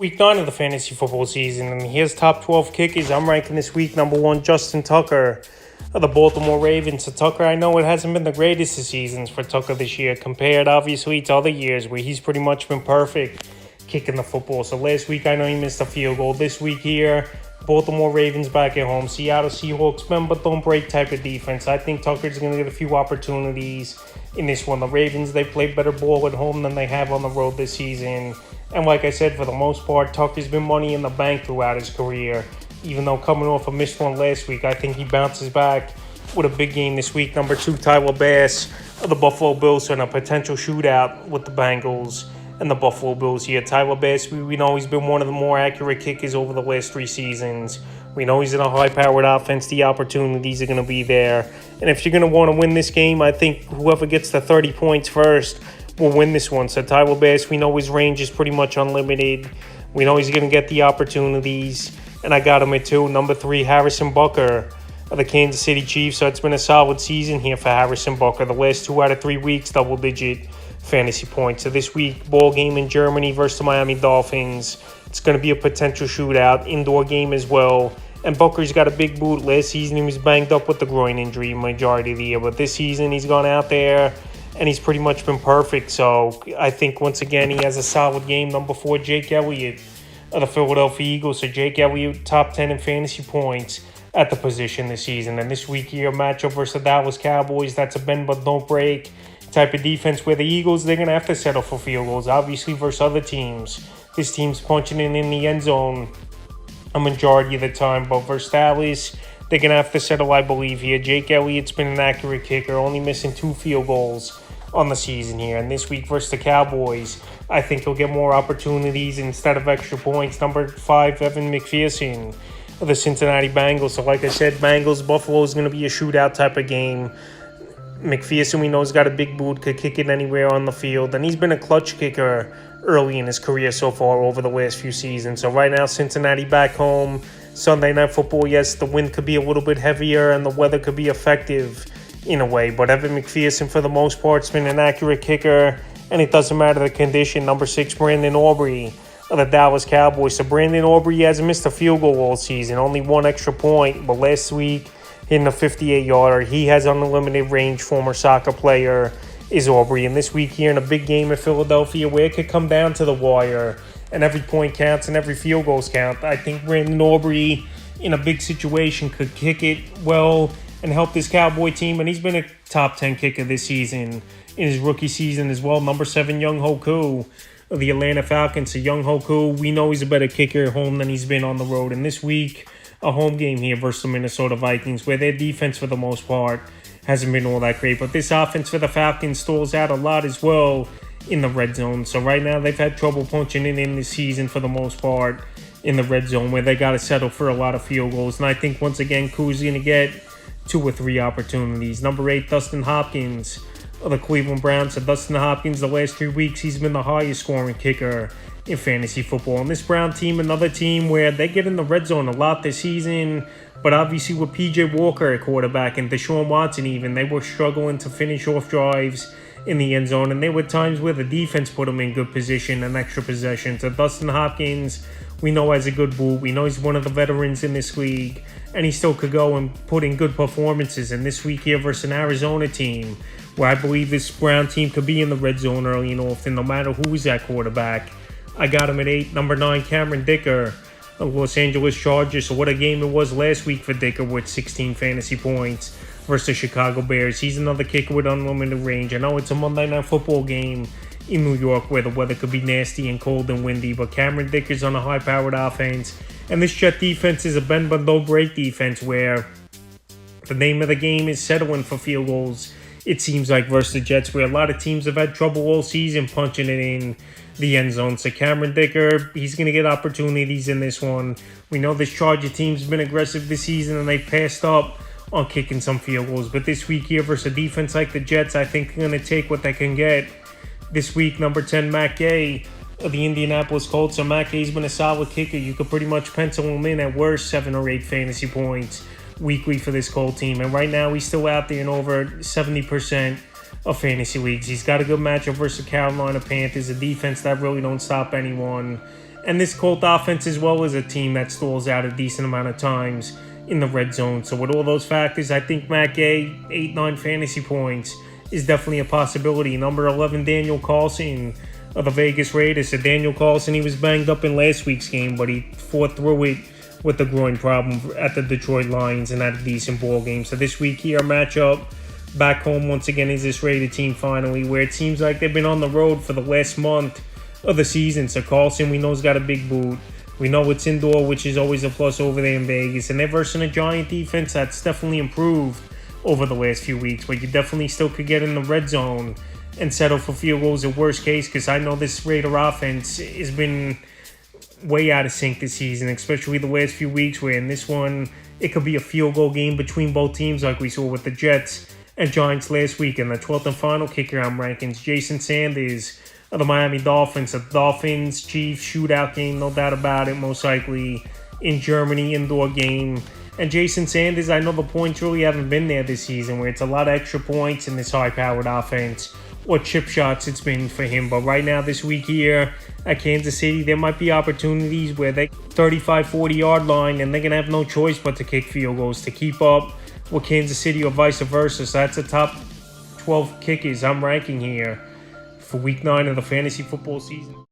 Week 9 of the fantasy football season, and here's top 12 kickers. I'm ranking this week number 1, Justin Tucker of the Baltimore Ravens. So Tucker, I know it hasn't been the greatest of seasons for Tucker this year, compared obviously to other years where he's pretty much been perfect kicking the football. So last week I know he missed a field goal. This week here, Baltimore Ravens back at home. Seattle Seahawks, bend but don't break type of defense. I think Tucker's going to get a few opportunities in this one. The Ravens, they play better ball at home than they have on the road this season. And like I said, for the most part, Tucker's been money in the bank throughout his career. Even though coming off a missed one last week, I think he bounces back with a big game this week. Number 2, Tyler Bass of the Buffalo Bills in a potential shootout with the Bengals and the Buffalo Bills here. Tyler Bass, we know he's been one of the more accurate kickers over the last 3 seasons. We know he's in a high-powered offense. The opportunities are going to be there. And if you're going to want to win this game, I think whoever gets the 30 points first will win this one. So Tyler Bass, we know his range is pretty much unlimited. We know he's going to get the opportunities. And I got him at 2. Number 3, Harrison Butker of the Kansas City Chiefs. So it's been a solid season here for Harrison Butker. The last 2 out of 3 weeks, double-digit fantasy points. So this week, ball game in Germany versus the Miami Dolphins. It's going to be a potential shootout, indoor game as well. And Butker's got a big boot. Last season, he was banged up with the groin injury majority of the year. But this season, he's gone out there and he's pretty much been perfect. So I think, once again, he has a solid game. Number 4, Jake Elliott of the Philadelphia Eagles. So Jake Elliott, top 10 in fantasy points at the position this season. And this week here, matchup versus the Dallas Cowboys. That's a bend but don't break type of defense where the Eagles, they're going to have to settle for field goals. Obviously, versus other teams, this team's punching in the end zone a majority of the time. But versus Dallas, they're going to have to settle, I believe, here. Jake Elliott's been an accurate kicker, only missing 2 field goals on the season here. And this week versus the Cowboys, I think he'll get more opportunities instead of extra points. Number 5, Evan McPherson of the Cincinnati Bengals. So like I said, Bengals, Buffalo is going to be a shootout type of game. McPherson, we know, has got a big boot, could kick it anywhere on the field. And he's been a clutch kicker early in his career so far over the last few seasons. So right now, Cincinnati back home. Sunday Night Football, yes, the wind could be a little bit heavier and the weather could be effective in a way. But Evan McPherson, for the most part, has been an accurate kicker, and it doesn't matter the condition. Number 6, Brandon Aubrey of the Dallas Cowboys. So Brandon Aubrey hasn't missed a field goal all season, only 1 extra point. But last week, hitting a 58-yarder. He has unlimited range, former soccer player is Aubrey. And this week here in a big game in Philadelphia where it could come down to the wire and every point counts and every field goals count, I think Brandon Aubrey in a big situation could kick it well and help this Cowboy team. And he's been a top 10 kicker this season in his rookie season as well. Number 7, Young-Ho Koo of the Atlanta Falcons. So Young-Ho Koo, we know he's a better kicker at home than he's been on the road. And this week, a home game here versus the Minnesota Vikings, where their defense for the most part hasn't been all that great. But this offense for the Falcons stalls out a lot as well in the red zone. So right now they've had trouble punching it in this season for the most part in the red zone, where they got to settle for a lot of field goals. And I think once again, Koo's going to get 2 or 3 opportunities. Number 8, Dustin Hopkins of the Cleveland Browns. So Dustin Hopkins, the last 3 weeks, he's been the highest scoring kicker in fantasy football. And this Brown team, another team where they get in the red zone a lot this season, but obviously with P.J. Walker at quarterback and Deshaun Watson even, they were struggling to finish off drives in the end zone, and there were times where the defense put them in good position and extra possession. So Dustin Hopkins, we know, has a good boot. We know he's one of the veterans in this league, and he still could go and put in good performances. And this week here versus an Arizona team, where I believe this Brown team could be in the red zone early and often, no matter who is at quarterback, I got him at 8. Number 9, Cameron Dicker of Los Angeles Chargers. So what a game it was last week for Dicker with 16 fantasy points versus the Chicago Bears. He's another kicker with unlimited range. I know it's a Monday Night Football game in New York where the weather could be nasty and cold and windy, but Cameron Dicker's on a high-powered offense. And this Jet defense is a bend but don't break defense where the name of the game is settling for field goals, it seems like, versus the Jets, where a lot of teams have had trouble all season punching it in the end zone. So Cameron Dicker, he's going to get opportunities in this one. We know this Charger team's been aggressive this season and they passed up on kicking some field goals. But this week here versus a defense like the Jets, I think they're going to take what they can get. This week, number 10, Matt Gay of the Indianapolis Colts. So Matt Gay's been a solid kicker. You could pretty much pencil him in at worst 7 or 8 fantasy points weekly for this Colt team. And right now, he's still out there in over 70% of fantasy leagues. He's got a good matchup versus the Carolina Panthers, a defense that really don't stop anyone. And this Colt offense as well is a team that stalls out a decent amount of times in the red zone. So with all those factors, I think Matt Gay, 8-9 fantasy points, is definitely a possibility. Number 11, Daniel Carlson of the Vegas Raiders. So Daniel Carlson, he was banged up in last week's game, but he fought through it with the groin problem at the Detroit Lions and had a decent ball game. So this week here, matchup back home once again is this Raider team finally, where it seems like they've been on the road for the last month of the season. So Carlson, we know, has got a big boot. We know it's indoor, which is always a plus over there in Vegas. And they're versing a Giant defense that's definitely improved over the last few weeks, but you definitely still could get in the red zone and settle for field goals at worst case, because I know this Raider offense has been way out of sync this season, especially the last few weeks, where in this one, it could be a field goal game between both teams like we saw with the Jets and Giants last week. And the 12th and final kicker on rankings, Jason Sanders of the Miami Dolphins. A Dolphins-Chiefs shootout game, no doubt about it, most likely in Germany, indoor game. And Jason Sanders, I know the points really haven't been there this season, where it's a lot of extra points in this high-powered offense, or chip shots it's been for him. But right now, this week here at Kansas City, there might be opportunities where they 35-40 yard line, and they're going to have no choice but to kick field goals to keep up with Kansas City or vice versa. So that's the top 12 kickers I'm ranking here for week 9 of the fantasy football season.